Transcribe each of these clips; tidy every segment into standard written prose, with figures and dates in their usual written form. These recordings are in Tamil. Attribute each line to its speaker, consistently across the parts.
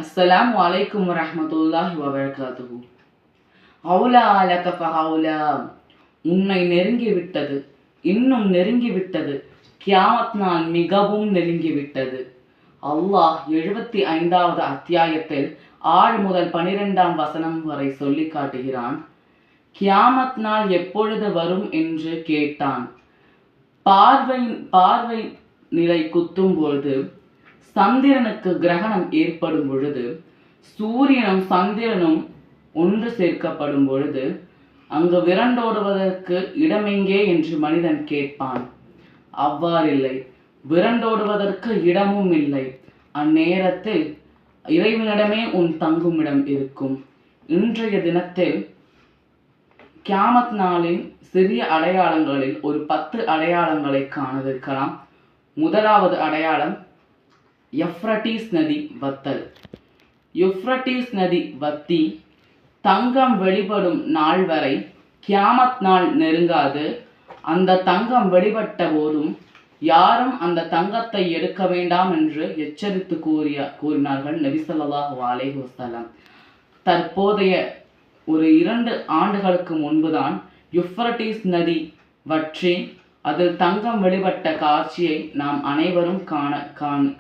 Speaker 1: அஸ்ஸலாமு அலைக்கும் வரஹ்மத்துல்லாஹி வபரகாத்துஹு. ஹவுலா லக ஃபஹவுலா, உன்னை நெருங்கிவிட்டது, இன்னும் நெருங்கிவிட்டது, கியாமத் நாள் மிகவும் நெருங்கிவிட்டது. அல்லாஹ் 75வது அத்தியாயத்தில் 6 முதல் 12ஆம் வசனம் வரை சொல்லி காட்டுகிறான். கியாமத் நாள் எப்பொழுது வரும் என்று கேட்டான். பார்வை நிலை குத்தும் பொழுது, சந்திரனுக்கு கிரகணம் ஏற்படும் பொழுது, சூரியனும் சந்திரனும் ஒன்று சேர்க்கப்படும் பொழுது, அங்கு விரண்டோடுவதற்கு இடமெங்கே என்று மனிதன் கேட்பான். அவ்வாறில்லை, விரண்டோடுவதற்கு இடமும் இல்லை. அந்நேரத்தில் இறைவனிடமே உன் தங்குமிடம் இருக்கும். இன்றைய தினத்தில் கியாமத் நாளின் சிறிய அடையாளங்களில் ஒரு 10 அடையாளங்களை காணவிருக்கலாம். முதலாவது அடையாளம் யூப்ரட்டீஸ் நதி வத்தல். யூப்ரட்டீஸ் நதி வத்தி தங்கம் வெளிப்படும் நாள் வரை கியாமத் நாள் நெருங்காது. அந்த தங்கம் வெளிப்பட்ட போதும் யாரும் அந்த தங்கத்தை எடுக்க வேண்டாம் என்று எச்சரித்து கூறினார்கள் நபி ஸல்லல்லாஹு அலைஹி வஸல்லம். தற்போதைய ஒரு 2 ஆண்டுகளுக்கு முன்புதான் யூப்ரட்டீஸ் நதி வற்றி அதில் தங்கம் வெளிப்பட்ட காட்சியை நாம் அனைவரும்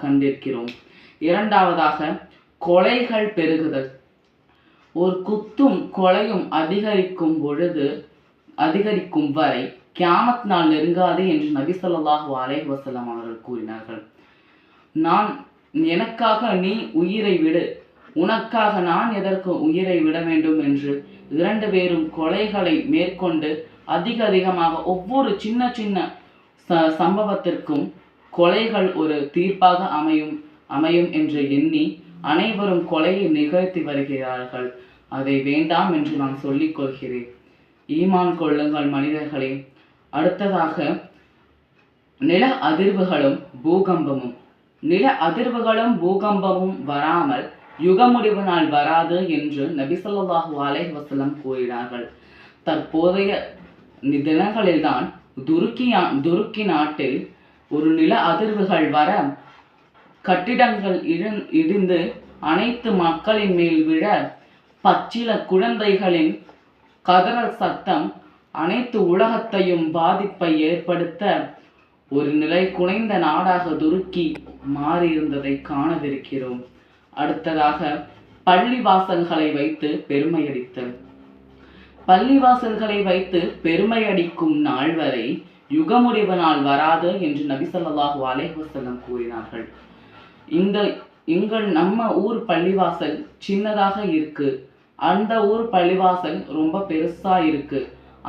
Speaker 1: கண்டிருக்கிறோம். இரண்டாவதாக கொலைகள் பெருகுதல். ஒரு குத்தும் கொலையும் அதிகரிக்கும் வரை கியாமத் நாள் நெருங்காது என்று நபி ஸல்லல்லாஹு அலைஹி வஸல்லம் அவர்கள் கூறினார்கள். எனக்காக நீ உயிரை விடு, உனக்காக நான் எதற்கு உயிரை விட வேண்டும் என்று 2 பேரும் கொலைகளை மேற்கொண்டு அதிகமாக ஒவ்வொரு சின்ன சின்ன சம்பவத்திற்கும் கொலைகள் ஒரு தீர்ப்பாக அமையும் என்று எண்ணி அனைவரும் கொலையை நிகழ்த்தி வருகிறார்கள். அதை வேண்டாம் என்று நான் சொல்லிக் கொள்கிறேன். ஈமான் கொள்ளுங்கள் மனிதர்களே. அடுத்ததாக நில அதிர்வுகளும் பூகம்பமும். நில அதிர்வுகளும் பூகம்பமும் வராமல் யுகமுடிவு நாள் வராது என்று நபி ஸல்லல்லாஹு அலைஹி வஸல்லம் கூறினார்கள். தற்போதைய தினங்களில்தான் துருக்கி நாட்டில் ஒரு நில அதிர்வுகள் வர கட்டிடங்கள் இடிந்து அனைத்து மக்களின் மேல் விழ, பச்சில குழந்தைகளின் கதறல் சத்தம் அனைத்து உலகத்தையும் பாதிப்பை ஏற்படுத்த ஒரு நிலை குலைந்த நாடாக துருக்கி மாறியிருந்ததை காணவிருக்கிறோம். அடுத்ததாக பள்ளிவாசல்களை வைத்து பெருமையடித்தல். பள்ளிவாசல்களை வைத்து பெருமையடிக்கும் நாள் வரை யுகமுடிவு நாள் வராது என்று நபி ஸல்லல்லாஹு அலைஹி வஸல்லம் கூறினார்கள். நம்ம ஊர் பள்ளிவாசல் சின்னதாக இருக்கு, அந்த ஊர் பள்ளிவாசல் ரொம்ப பெருசா இருக்கு,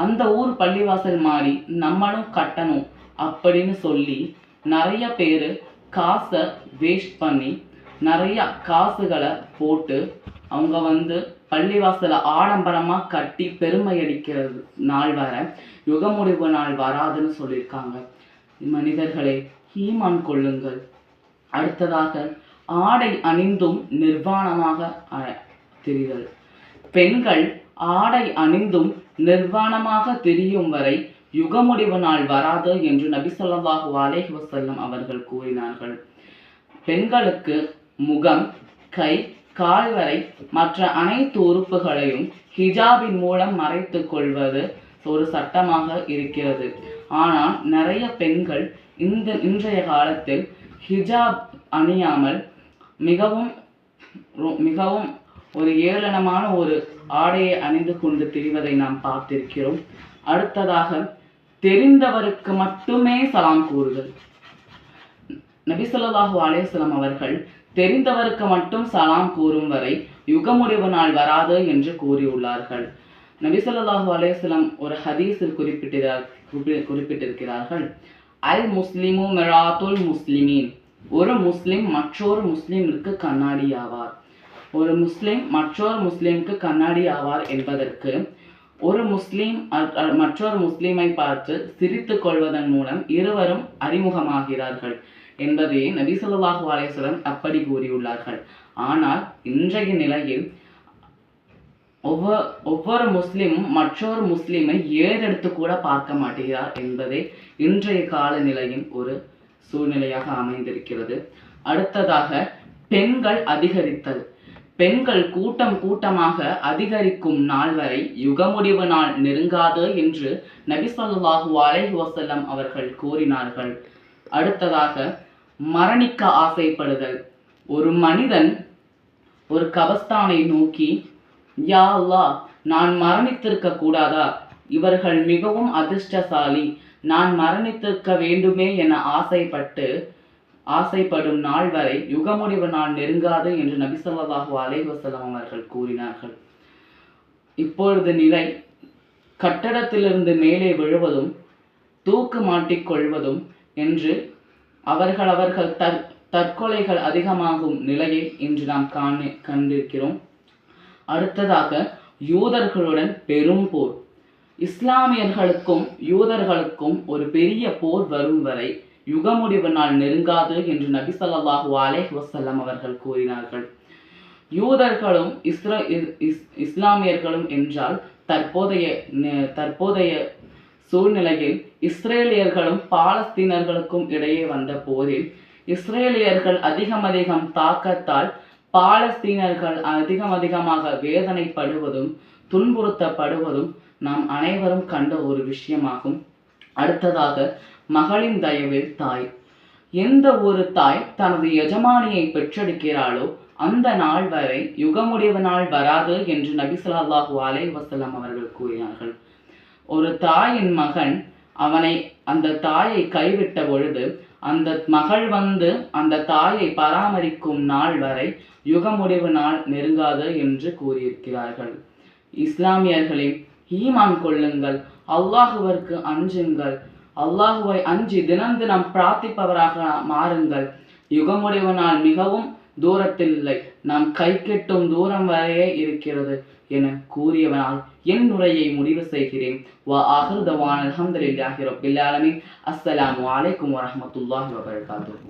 Speaker 1: அந்த ஊர் பள்ளிவாசல் மாதிரி நம்மளும் கட்டணும் அப்படின்னு சொல்லி நிறைய பேர் காசை வேஸ்ட் பண்ணி நிறைய காசுகளை போட்டு அவங்க பள்ளிவாசலை ஆடம்பரமாக கட்டி பெருமை அடிக்கிறது நாள் வர யுகமுடிவு நாள் வராதுன்னு சொல்லியிருக்காங்க. மனிதர்களே, ஈமான் கொள்ளுங்கள். அடுத்ததாக ஆடை அணிந்தும் நிர்வாணமாக திரிதல். பெண்கள் ஆடை அணிந்தும் நிர்வாணமாக திரியும் வரை யுகமுடிவு நாள் வராது என்று நபி ஸல்லல்லாஹு அலைஹி வஸல்லம் அவர்கள் கூறினார்கள். பெண்களுக்கு முகம், கை, கால் வரை மற்ற அனைத்து உறுப்புகளையும் ஹிஜாபின் மூலம் மறைத்து கொள்வது ஒரு சட்டமாக இருக்கிறது. ஆனால் நிறைய பெண்கள் இன்றைய காலத்தில் ஹிஜாப் அணியாமல் மிகவும் ஒரு ஏளனமான ஒரு ஆடையை அணிந்து கொண்டு திரிவதை நாம் பார்த்திருக்கிறோம். அடுத்ததாக தெரிந்தவருக்கு மட்டுமே சலாம் கூறுதல். நபி ஸல்லல்லாஹு அலைஹி வஸல்லம் அவர்கள் தெரிந்தவருக்கு மட்டும் சலாம் கூறும் வரை யுகமுடிவு நாள் வராது என்று கூறியுள்ளார்கள். நபி ஸல்லல்லாஹு அலைஹி வஸல்லம் ஒரு ஹதீஸில் குறிப்பிட்டிருக்கிறார்கள். அல் முஸ்லிமு மிராத்துல் முஸ்லிமீன். ஒரு முஸ்லிம் மற்றொரு முஸ்லிமிற்கு கண்ணாடி ஆவார். ஒரு முஸ்லிம் மற்றொரு முஸ்லிமுக்கு கண்ணாடி ஆவார் என்பதற்கு ஒரு முஸ்லிம் மற்றொரு முஸ்லிமை பார்த்து சிரித்து கொள்வதன் மூலம் இருவரும் அறிமுகமாகிறார்கள் என்பதையே நபி ஸல்லல்லாஹு அலைஹி வஸல்லம் அப்படி கூறியுள்ளார்கள். ஆனால் இன்றைய நிலையில் ஒவ்வொரு முஸ்லிமும் மற்றொரு முஸ்லிமை ஏறெடுத்து கூட பார்க்க மாட்டேங்கிறார் என்பதே இன்றைய கால நிலையின் ஒரு சூழ்நிலையாக அமைந்திருக்கிறது. அடுத்ததாக பெண்கள் அதிகரித்தல். பெண்கள் கூட்டம் கூட்டமாக அதிகரிக்கும் நாள் வரை யுகமுடிவு நாள் நெருங்காது என்று நபி ஸல்லல்லாஹு அலைஹி வஸல்லம் அவர்கள் கூறினார்கள். அடுத்ததாக மரணிக்க ஆசைப்படுதல். ஒரு மனிதன் ஒரு கபஸ்தானை நோக்கி, யா அல்லாஹ், நான் மரணித்திருக்க கூடாதா? இவர்கள் மிகவும் அதிர்ஷ்டசாலி, நான் மரணித்திருக்க வேண்டுமே என ஆசைப்படும் நாள் வரை யுகமுடிவு நாள் நெருங்காது என்று நபி ஸல்லல்லாஹு அலைஹி வஸல்லம் அவர்கள் கூறினார்கள். இப்பொழுது நிலை கட்டடத்திலிருந்து மேலே விழுவதும் தூக்கு மாட்டிக்கொள்வதும் என்று அவர்கள் தற்கொலைகள் அதிகமாகும் நிலையை இன்று நாம் கண்டிருக்கிறோம். அடுத்ததாக யூதர்களுடன் பெரும் போர். இஸ்லாமியர்களுக்கும் யூதர்களுக்கும் ஒரு பெரிய போர் வரும் வரை யுகமுடிவு நாள் நெருங்காது என்று நபி ஸல்லல்லாஹு அலைஹி வஸல்லம் அவர்கள் கூறினார்கள். யூதர்களும் இஸ்லாமியர்களும் என்றால் தற்போதைய சூழ்நிலையில் இஸ்ரேலியர்களும் பாலஸ்தீனர்களுக்கும் இடையே வந்த போரில் இஸ்ரேலியர்கள் அதிகம் தாக்கத்தால் பாலஸ்தீனர்கள் அதிகமாக வேதனைப்படுவதும் துன்புறுத்தப்படுவதும் நாம் அனைவரும் கண்ட ஒரு விஷயமாகும். அடுத்ததாக மகளின் தயவில் தாய். எந்த ஒரு தாய் தனது எஜமானியை பெற்றெடுக்கிறாளோ அந்த நாள் வரை யுகமுடிவு நாள் வராது என்று நபி ஸல்லல்லாஹு அலைஹி வஸல்லம் அவர்கள் கூறினார்கள். ஒரு தாயின் மகன் அந்த தாயை கைவிட்ட பொழுது அந்த மகள் அந்த தாயை பராமரிக்கும் நாள் வரை யுகமுடிவு நாள் நெருங்காது என்று கூறியிருக்கிறார்கள். இஸ்லாமியர்களே, ஈமான் கொள்ளுங்கள், அல்லாஹுவிற்கு அஞ்சுங்கள், அல்லாஹுவை அஞ்சி தினம் பிரார்த்திப்பவராக மாறுங்கள். யுகமுடிவு நாள் மிகவும் தூரத்தில் இல்லை, நாம் கை கெட்டும் தூரம் வரையே இருக்கிறது என கூறியவனால் என் உரையை முடிவு செய்கிறேன். வ ஆகிரு தவானா அல்ஹம்துலில்லாஹி ரப்பில் ஆலமீன். அஸ்ஸலாமு அலைக்கும் வரஹ்மத்துல்லாஹி வபரகாத்துஹு.